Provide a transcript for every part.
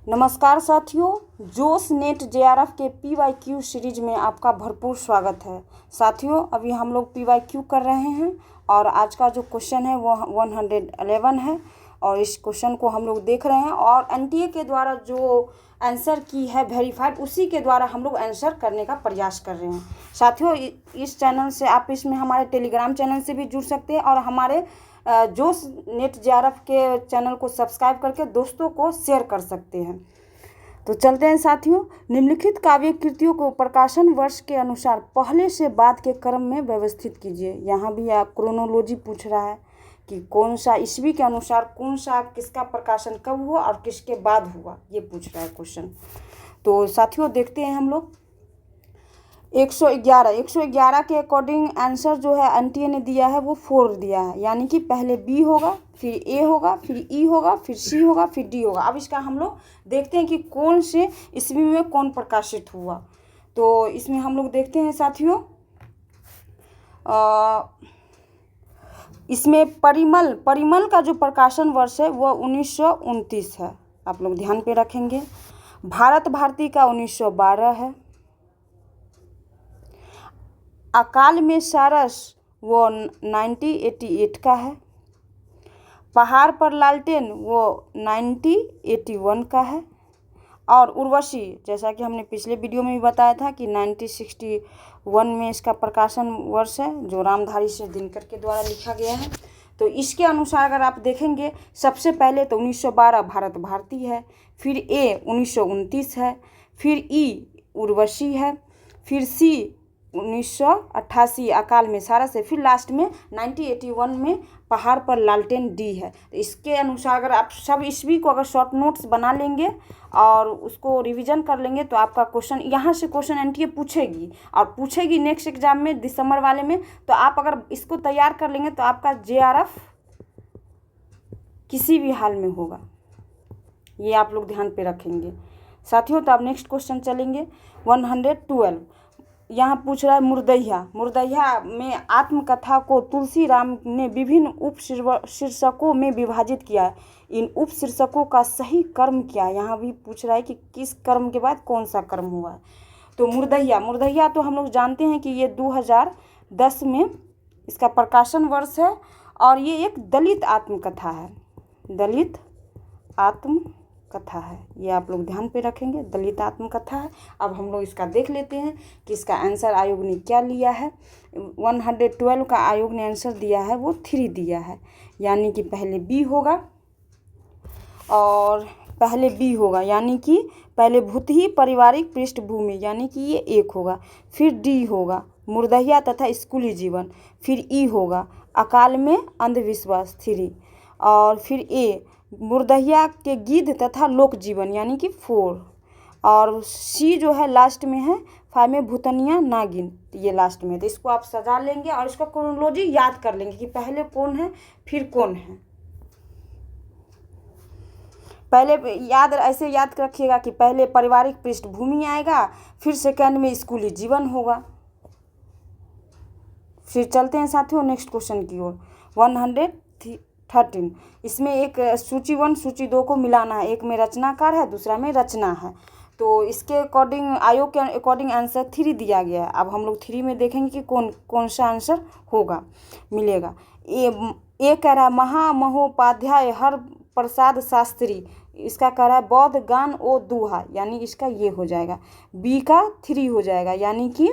नमस्कार साथियों, जोश नेट जेआरएफ के पीवाईक्यू सीरीज में आपका भरपूर स्वागत है। साथियों, अभी हम लोग पीवाईक्यू कर रहे हैं और आज का जो क्वेश्चन है वो 111 है और इस क्वेश्चन को हम लोग देख रहे हैं और एनटीए के द्वारा जो आंसर की है वेरीफाइड, उसी के द्वारा हम लोग आंसर करने का प्रयास कर रहे हैं। साथियों, इस चैनल से आप इसमें हमारे टेलीग्राम चैनल से भी जुड़ सकते हैं और हमारे जोश नेट जेआरएफ के चैनल को सब्सक्राइब करके दोस्तों को शेयर कर सकते हैं। तो चलते हैं साथियों। निम्नलिखित काव्य कृतियों को प्रकाशन वर्ष के अनुसार पहले से बाद के क्रम में व्यवस्थित कीजिए। यहाँ भी आप क्रोनोलॉजी पूछ रहा है कि कौन सा ईस्वी के अनुसार कौन सा किसका प्रकाशन कब हुआ और किसके बाद हुआ, ये पूछ रहा है क्वेश्चन। तो साथियों देखते हैं हम लोग 111 के अकॉर्डिंग आंसर जो है एनटीए ने दिया है वो 4 दिया है, यानी कि पहले बी होगा, फिर ए होगा, फिर ई होगा, फिर सी होगा, फिर डी होगा। अब इसका हम लोग देखते हैं कि कौन से ईस्वी में कौन प्रकाशित हुआ। तो इसमें हम लोग देखते हैं साथियों, इसमें परिमल का जो प्रकाशन वर्ष है वो 1929 है, आप लोग ध्यान पे रखेंगे। भारत भारती का 1912 है। अकाल में सारस वो 1988 का है। पहाड़ पर लालटेन वो 1981 का है। और उर्वशी, जैसा कि हमने पिछले वीडियो में भी बताया था कि 1961 में इसका प्रकाशन वर्ष है, जो रामधारी सिंह दिनकर के द्वारा लिखा गया है। तो इसके अनुसार अगर आप देखेंगे, सबसे पहले तो 1912 भारत भारती है, फिर ए 1929 है, फिर ई उर्वशी है, फिर सी 1988 अकाल में सारस है, फिर लास्ट में 1981 में पहाड़ पर लालटेन डी है। तो इसके अनुसार अगर आप सब ईस्वी को अगर शॉर्ट नोट्स बना लेंगे और उसको रिवीजन कर लेंगे तो आपका क्वेश्चन, यहाँ से क्वेश्चन एनटीए पूछेगी और पूछेगी नेक्स्ट एग्जाम में दिसंबर वाले में। तो आप अगर इसको तैयार कर लेंगे तो आपका जेआरएफ किसी भी हाल में होगा, ये आप लोग ध्यान पे रखेंगे साथियों। तो आप नेक्स्ट क्वेश्चन चलेंगे 112। यहाँ पूछ रहा है मुर्दैया में आत्मकथा को तुलसी राम ने विभिन्न उप शीर्षकों में विभाजित किया है। इन उप शीर्षकों का सही कर्म क्या है। यहाँ भी पूछ रहा है कि किस कर्म के बाद कौन सा कर्म हुआ है। तो मुर्दैया तो हम लोग जानते हैं कि ये 2010 में इसका प्रकाशन वर्ष है और ये एक दलित आत्मकथा है, दलित आत्मकथा है, ये आप लोग ध्यान पे रखेंगे, दलित आत्मकथा है। अब हम लोग इसका देख लेते हैं कि इसका आंसर आयोग ने क्या लिया है। 112 का आयोग ने आंसर दिया है वो 3 दिया है, यानी कि पहले बी होगा और पहले बी होगा, यानी कि पहले भूतही पारिवारिक पृष्ठभूमि, यानी कि ये 1 होगा। फिर डी होगा मुर्दैया तथा स्कूली जीवन, फिर ई होगा अकाल में अंधविश्वास 3, और फिर ए मुर्दैया के गिद्ध तथा लोक जीवन, यानी कि 4, और सी जो है लास्ट में है 5 में भूतनिया नागिन, ये लास्ट में है। तो इसको आप सजा लेंगे और इसका क्रोनोलॉजी याद कर लेंगे कि पहले कौन है फिर कौन है। पहले ऐसे याद रखिएगा कि पहले पारिवारिक पृष्ठभूमि आएगा, फिर सेकंड में स्कूली जीवन होगा। फिर चलते हैं साथियों नेक्स्ट क्वेश्चन की ओर 113। इसमें एक सूची 1 सूची 2 को मिलाना है, एक में रचनाकार है दूसरा में रचना है। तो इसके अकॉर्डिंग आयोग के अकॉर्डिंग आंसर 3 दिया गया है। अब हम लोग 3 में देखेंगे कि कौन सा आंसर होगा मिलेगा। ए कह रहा है महामहोपाध्याय हर प्रसाद शास्त्री, इसका कह रहा है बौद्ध गान ओ दूहा, यानी इसका ये हो जाएगा। बी का 3 हो जाएगा, यानी कि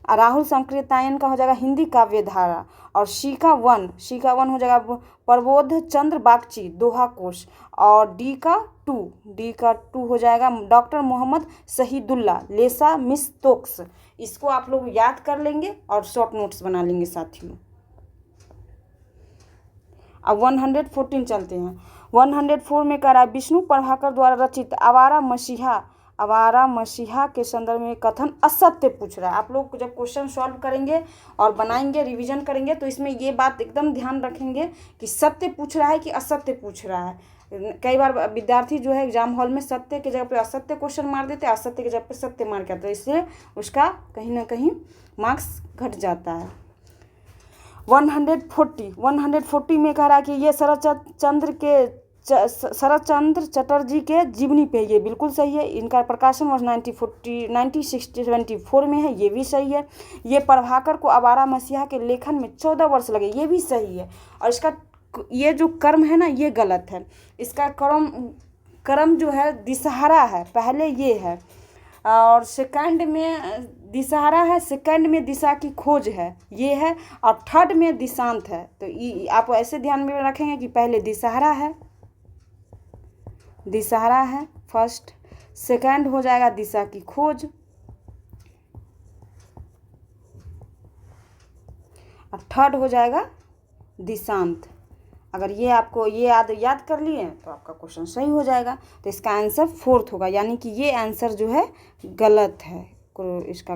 राहुल संकृतायन का हो जाएगा हिंदी काव्य धारा, और सी का 1 हो जाएगा प्रबोध चंद्र बागची दोहा कोश, और डी का 2 हो जाएगा डॉक्टर मोहम्मद शहीदुल्ला लेसा मिस्तोक्स। इसको आप लोग याद कर लेंगे और शॉर्ट नोट्स बना लेंगे साथियों। अब 114 चलते हैं। 104 में कह रहा है विष्णु प्रभाकर द्वारा रचित आवारा मसीहा के संदर्भ में कथन असत्य पूछ रहा है। आप लोग जब क्वेश्चन सॉल्व करेंगे और बनाएंगे रिवीजन करेंगे तो इसमें ये बात एकदम ध्यान रखेंगे कि सत्य पूछ रहा है कि असत्य पूछ रहा है। कई बार विद्यार्थी जो है एग्जाम हॉल में सत्य की जगह पे असत्य क्वेश्चन मार देते हैं, असत्य की जगह पे सत्य मार के आते हैं, इसलिए उसका कहीं ना कहीं मार्क्स घट जाता है। 140 में कह रहा है कि ये शरद चंद्र के शरत चंद्र चटर्जी के जीवनी पे, ये बिल्कुल सही है। इनका प्रकाशन वर्ष 1974 में है, ये भी सही है। ये प्रभाकर को आवारा मसीहा के लेखन में 14 वर्ष लगे, ये भी सही है। और इसका ये जो कर्म है ना, ये गलत है। इसका कर्म जो है दिशहरा है, पहले ये है, और सेकंड में दिशहरा है, सेकंड में दिशा की खोज है, ये है, और थर्ड में दिशांत है। तो आप ऐसे ध्यान में रखेंगे कि पहले दिशहरा है फर्स्ट, सेकंड हो जाएगा दिशा की खोज, और थर्ड हो जाएगा दिशांत। अगर ये आपको ये याद कर लिए तो आपका क्वेश्चन सही हो जाएगा। तो इसका आंसर फोर्थ होगा, यानी कि ये आंसर जो है गलत है। इसका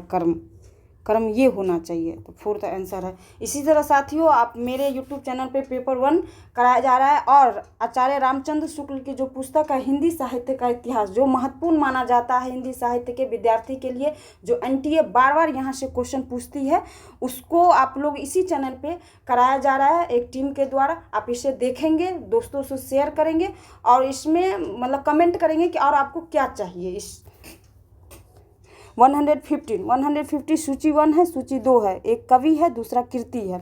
कर्म ये होना चाहिए, तो फोर्थ आंसर है। इसी तरह साथियों, आप मेरे यूट्यूब चैनल पे पेपर 1 कराया जा रहा है, और आचार्य रामचंद्र शुक्ल की जो पुस्तक है हिंदी साहित्य का इतिहास, जो महत्वपूर्ण माना जाता है हिंदी साहित्य के विद्यार्थी के लिए, जो एनटीए बार बार यहाँ से क्वेश्चन पूछती है, उसको आप लोग इसी चैनल पे कराया जा रहा है एक टीम के द्वारा। आप इसे देखेंगे, दोस्तों से शेयर करेंगे, और इसमें मतलब कमेंट करेंगे कि और आपको क्या चाहिए। इस 150 सूची 1 है, सूची 2 है, एक कवि है, दूसरा कृति है।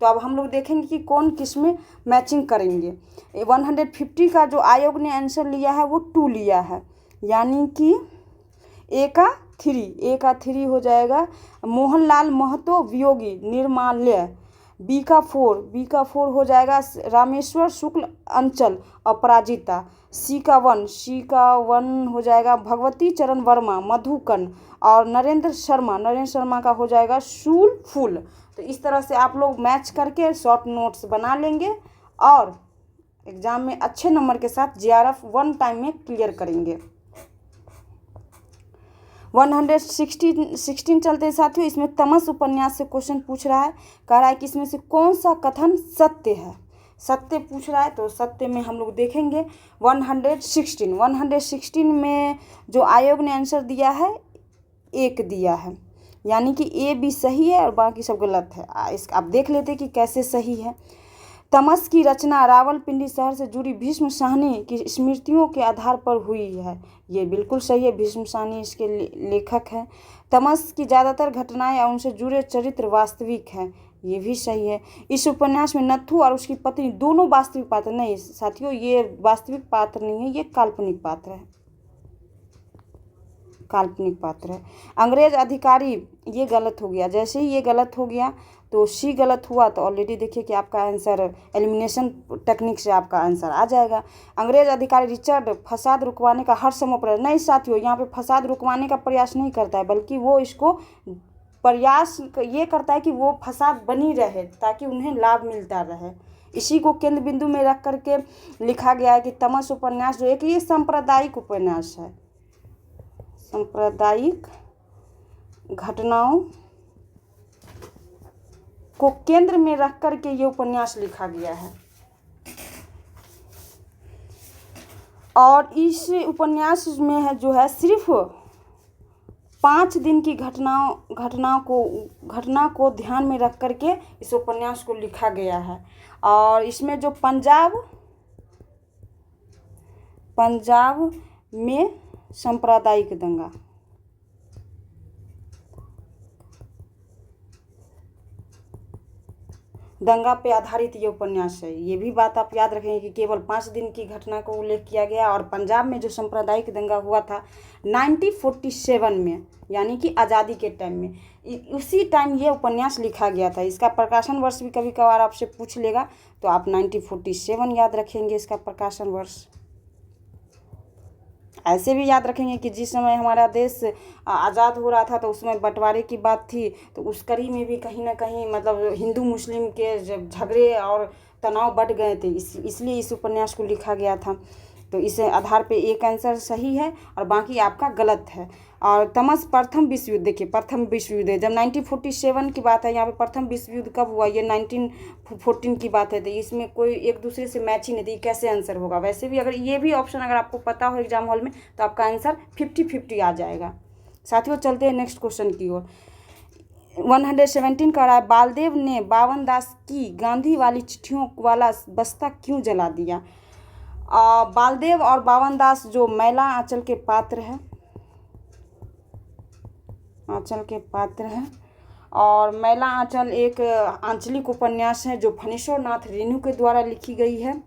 तो अब हम लोग देखेंगे कि कौन किस में मैचिंग करेंगे। 150 का जो आयोग ने आंसर लिया है वो 2 लिया है, यानी कि ए का 3 हो जाएगा मोहनलाल महतो वियोगी निर्माल्य। बी का 4 हो जाएगा रामेश्वर शुक्ल अंचल अपराजिता। सी का 1 हो जाएगा भगवती चरण वर्मा मधुकन। और नरेंद्र शर्मा का हो जाएगा शूल फूल। तो इस तरह से आप लोग मैच करके शॉर्ट नोट्स बना लेंगे, और एग्जाम में अच्छे नंबर के साथ JRF 1 टाइम में क्लियर करेंगे। 116 चलते हैं साथियों। इसमें तमस उपन्यास से क्वेश्चन पूछ रहा है, कह रहा है कि इसमें से कौन सा कथन सत्य है। सत्य पूछ रहा है, तो सत्य में हम लोग देखेंगे 116 में जो आयोग ने आंसर दिया है 1 दिया है, यानी कि ए बी सही है और बाकी सब गलत है। आप देख लेते कि कैसे सही है। तमस की रचना रावलपिंडी शहर से जुड़ी भीष्म साहनी की स्मृतियों के आधार पर हुई है, ये बिल्कुल सही है। भीष्म साहनी इसके लेखक हैं। तमस की ज़्यादातर घटनाएं और उनसे जुड़े चरित्र वास्तविक हैं, ये भी सही है। इस उपन्यास में नथु और उसकी पत्नी दोनों वास्तविक पात्र नहीं साथियों, ये वास्तविक पात्र नहीं है, ये काल्पनिक पात्र है, काल्पनिक पात्र है। अंग्रेज अधिकारी, ये गलत हो गया। जैसे ही ये गलत हो गया तो सी गलत हुआ, तो ऑलरेडी देखिए कि आपका आंसर एलिमिनेशन टेक्निक से आपका आंसर आ जाएगा। अंग्रेज अधिकारी रिचर्ड फसाद रुकवाने का हर समय प्रयास, नहीं साथियों, यहाँ पे फसाद रुकवाने का प्रयास नहीं करता है, बल्कि वो इसको प्रयास ये करता है कि वो फसाद बनी रहे ताकि उन्हें लाभ मिलता रहे। इसी को केंद्र बिंदु में रख करके लिखा गया है कि तमस उपन्यास जो है कि ये सांप्रदायिक उपन्यास है, सांप्रदायिक घटनाओं को केंद्र में रख करके ये उपन्यास लिखा गया है। और इस उपन्यास में है जो है सिर्फ 5 दिन की घटना को ध्यान में रख करके इस उपन्यास को लिखा गया है। और इसमें जो पंजाब में सांप्रदायिक दंगा पे आधारित ये उपन्यास है। ये भी बात आप याद रखेंगे कि केवल 5 दिन की घटना को उल्लेख किया गया, और पंजाब में जो सांप्रदायिक दंगा हुआ था 1947 में, यानी कि आज़ादी के टाइम में, उसी टाइम ये उपन्यास लिखा गया था। इसका प्रकाशन वर्ष भी कभी कभार आपसे पूछ लेगा, तो आप 1947 याद रखेंगे इसका प्रकाशन वर्ष। ऐसे भी याद रखेंगे कि जिस समय हमारा देश आज़ाद हो रहा था तो उसमें बंटवारे की बात थी, तो उस कड़ी में भी कहीं ना कहीं मतलब हिंदू मुस्लिम के जब झगड़े और तनाव बढ़ गए थे, इसलिए इस उपन्यास को लिखा गया था। तो इस आधार पे एक आंसर सही है और बाकी आपका गलत है। और तमस प्रथम विश्व युद्ध, देखिए प्रथम विश्व युद्ध है, जब 1947 की बात है, यहाँ पे प्रथम विश्व युद्ध कब हुआ, ये 1914 की बात है, तो इसमें कोई एक दूसरे से मैच ही नहीं थी, कैसे आंसर होगा। वैसे भी अगर ये भी ऑप्शन अगर आपको पता हो एग्जाम हॉल में तो आपका आंसर 50-50 आ जाएगा। साथियों चलते हैं नेक्स्ट क्वेश्चन की ओर। 117 का रहा है, बालदेव ने बावन दास की गांधी वाली चिट्ठियों वाला बस्ता क्यों जला दिया। बालदेव और बावन दास जो मैला आंचल के पात्र है, आंचल के पात्र हैं। और मैला आंचल एक आंचलिक उपन्यास है जो फणीश्वर नाथ रेणु के द्वारा लिखी गई है।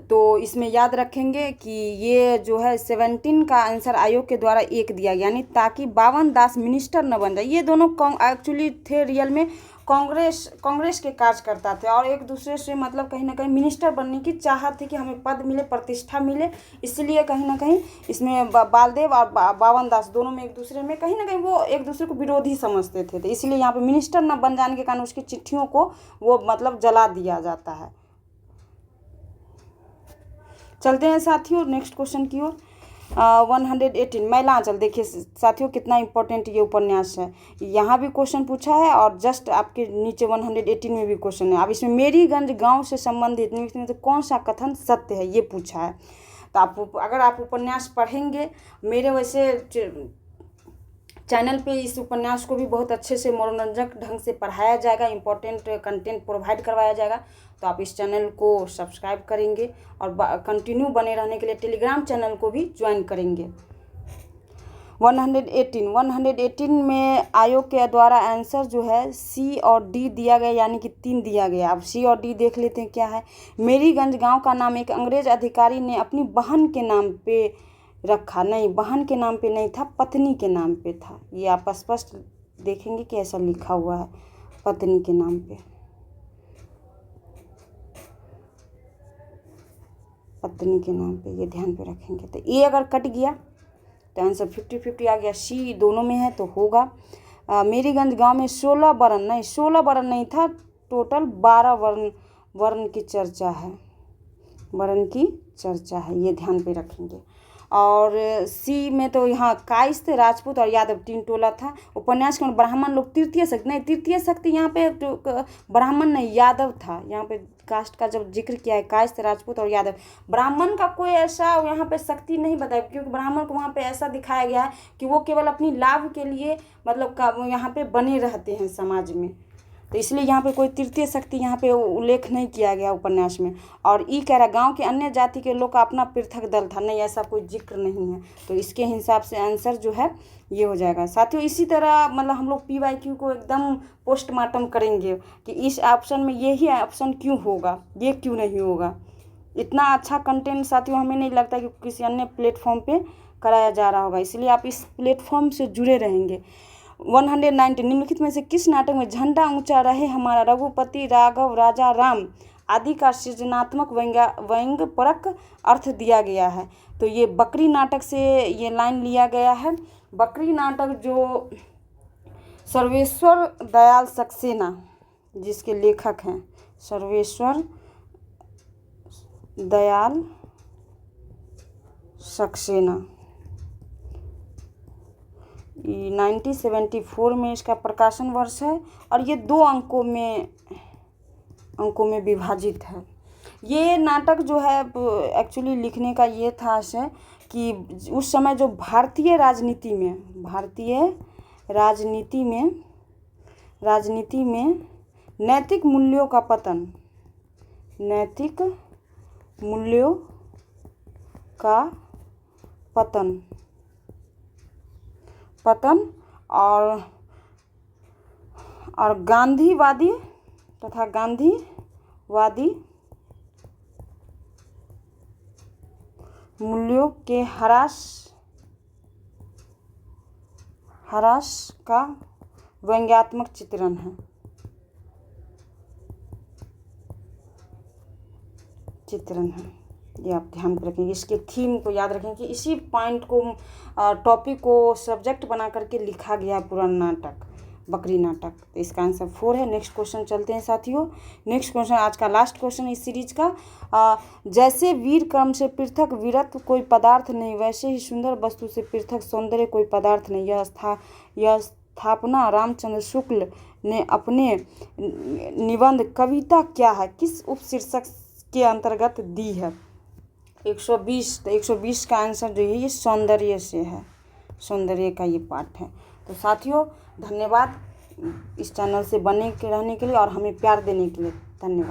तो इसमें याद रखेंगे कि ये जो है 17 का आंसर आयोग के द्वारा 1 दिया गया, यानी ताकि बावन दास मिनिस्टर न बन जाए। ये दोनों एक्चुअली थे रियल में कांग्रेस के कार्यकर्ता थे और एक दूसरे से मतलब कहीं ना कहीं मिनिस्टर बनने की चाहत थी कि हमें पद मिले, प्रतिष्ठा मिले। इसलिए कहीं ना कहीं इसमें बालदेव और बावन दास दोनों में एक दूसरे में कहीं ना कहीं वो एक दूसरे को विरोधी समझते थे। तो इसलिए यहाँ पे मिनिस्टर न बन जाने के कारण उसकी चिट्ठियों को वो मतलब जला दिया जाता है। चलते हैं साथियों नेक्स्ट क्वेश्चन की ओर। 118 मैला आंचल। देखिए साथियों कितना इंपॉर्टेंट ये उपन्यास है। यहाँ भी क्वेश्चन पूछा है और जस्ट आपके नीचे 118 में भी क्वेश्चन है। अब इसमें मेरीगंज गांव से संबंधित में तो कौन सा कथन सत्य है ये पूछा है। तो आप अगर आप उपन्यास पढ़ेंगे, मेरे वैसे चैनल पे इस उपन्यास को भी बहुत अच्छे से मनोरंजक ढंग से पढ़ाया जाएगा, इम्पोर्टेंट कंटेंट प्रोवाइड करवाया जाएगा। तो आप इस चैनल को सब्सक्राइब करेंगे और कंटिन्यू बने रहने के लिए टेलीग्राम चैनल को भी ज्वाइन करेंगे। 118 में आयोग के द्वारा आंसर जो है सी और डी दिया गया, यानी कि 3 दिया गया। अब सी और डी देख लेते हैं क्या है। मेरीगंज गांव का नाम एक अंग्रेज अधिकारी ने अपनी बहन के नाम पे रखा। नहीं, बहन के नाम पे नहीं था, पत्नी के नाम पे था। ये आप स्पष्ट देखेंगे कि ऐसा लिखा हुआ है, पत्नी के नाम पे, पत्नी के नाम पे, ये ध्यान पे रखेंगे। तो ए अगर कट गया तो आंसर 50-50 आ गया। सी दोनों में है तो होगा। मेरीगंज गांव में 16 वर्ण नहीं था, टोटल 12 वर्ण की चर्चा है, वर्ण की चर्चा है, ये ध्यान पे रखेंगे। और सी में तो यहाँ कायस्थ, राजपूत और यादव 3 टोला था। उपन्यास के ब्राह्मण लोग तृतीय शक्ति, नहीं तृतीय शक्ति यहाँ पे ब्राह्मण नहीं यादव था। यहाँ पे कास्ट का जब जिक्र किया है कायस्थ, राजपूत और यादव, ब्राह्मण का कोई ऐसा यहाँ पे शक्ति नहीं बताया, क्योंकि ब्राह्मण को वहाँ पे ऐसा दिखाया गया है कि वो केवल अपनी लाभ के लिए मतलब यहाँ पे बने रहते हैं समाज में। तो इसलिए यहाँ पे कोई तृतीय शक्ति यहाँ पे उल्लेख नहीं किया गया उपन्यास में। और ई कह रहा गांव के अन्य जाति के लोग का अपना पृथक दल था, नहीं ऐसा कोई जिक्र नहीं है। तो इसके हिसाब से आंसर जो है ये हो जाएगा। साथियों इसी तरह मतलब हम लोग PYQ को एकदम पोस्टमार्टम करेंगे कि इस ऑप्शन में यही ऑप्शन क्यों होगा, ये क्यों नहीं होगा। इतना अच्छा कंटेंट साथियों हमें नहीं लगता कि किसी अन्य प्लेटफॉर्म पर कराया जा रहा होगा, इसलिए आप इस प्लेटफॉर्म से जुड़े रहेंगे। 119 निम्नलिखित में से किस नाटक में झंडा ऊंचा रहे हमारा, रघुपति, राघव, राजा राम आदि का सृजनात्मक व्यंग्यपरक अर्थ दिया गया है। तो ये बकरी नाटक से ये लाइन लिया गया है। बकरी नाटक जो सर्वेश्वर दयाल सक्सेना जिसके लेखक हैं, सर्वेश्वर दयाल सक्सेना, 1974 में इसका प्रकाशन वर्ष है और ये 2 अंकों में विभाजित है। ये नाटक जो है एक्चुअली लिखने का ये था आशय कि उस समय जो भारतीय राजनीति में नैतिक मूल्यों का पतन और गांधीवादी मूल्यों के ह्रास का व्यंग्यात्मक चित्रण है। ये आप ध्यान रखेंगे, इसके थीम को याद रखेंगे कि इसी पॉइंट को टॉपिक को सब्जेक्ट बना करके लिखा गया पूरा नाटक, बकरी नाटक। तो इसका आंसर 4 है। नेक्स्ट क्वेश्चन चलते हैं साथियों। नेक्स्ट क्वेश्चन आज का लास्ट क्वेश्चन इस सीरीज का। जैसे वीर कर्म से पृथक वीरत्व कोई पदार्थ नहीं, वैसे ही सुंदर वस्तु से पृथक सौंदर्य कोई पदार्थ नहीं। यह स्थापना रामचंद्र शुक्ल ने अपने निबंध कविता क्या है किस उपशीर्षक के अंतर्गत दी है। 120, तो 120 का आंसर जो है ये सौंदर्य से है, सौंदर्य का ये पाठ है। तो साथियों धन्यवाद इस चैनल से बने के रहने के लिए और हमें प्यार देने के लिए। धन्यवाद।